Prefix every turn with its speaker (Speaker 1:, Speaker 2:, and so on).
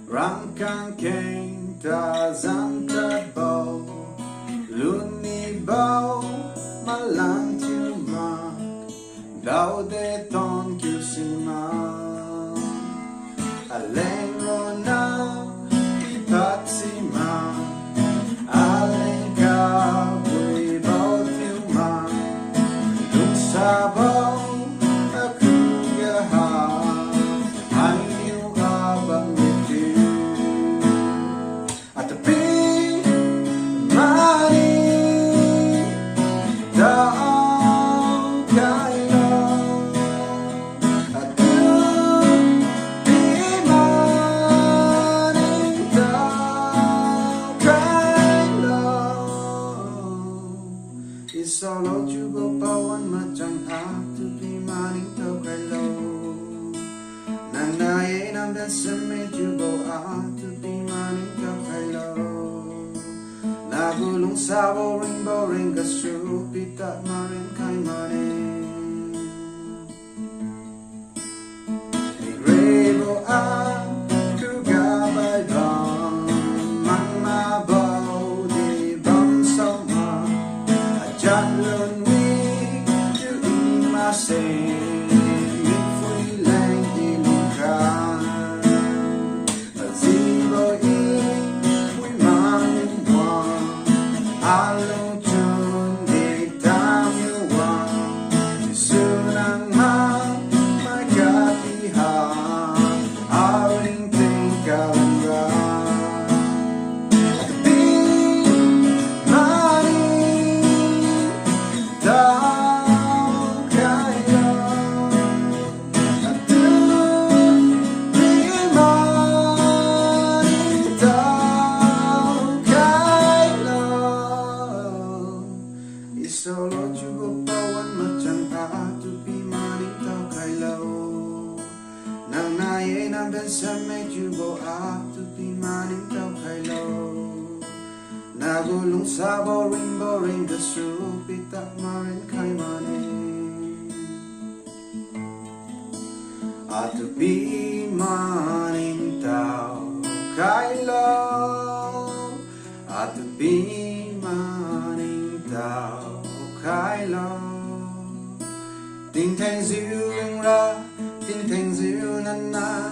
Speaker 1: Rikhang keng ta zam ta bo luni bo ma lang thiu ma đau de thonkiu si ma Paleng ro na pi phat si ma khaibibo thiu ma Lungsanbou Solo chugo pawan macang tu pi maning thiukhaibo Nidnai nam dan seme chugo tu pi maning thiukhaibo Nagu Lungsanbou ring kasu pi tat marin kai maning pikhaibo ku gabai bang man ma bo di bang so ma chalui you in my sing free lang di rikhang zero we man wang aliu di Tingwang singnah my kalen Solo chugo pawan macang tu pi maning thiukhaibo Nahmai nam dan seme chugo tu pi maning thiukhaibo Nagu Lungsanbou ring kasu pi tat marin kai maning tu pi maning thiukhaibo tu pi maning thiukhaibo Tingthainjiu ra Tingthainjiu nana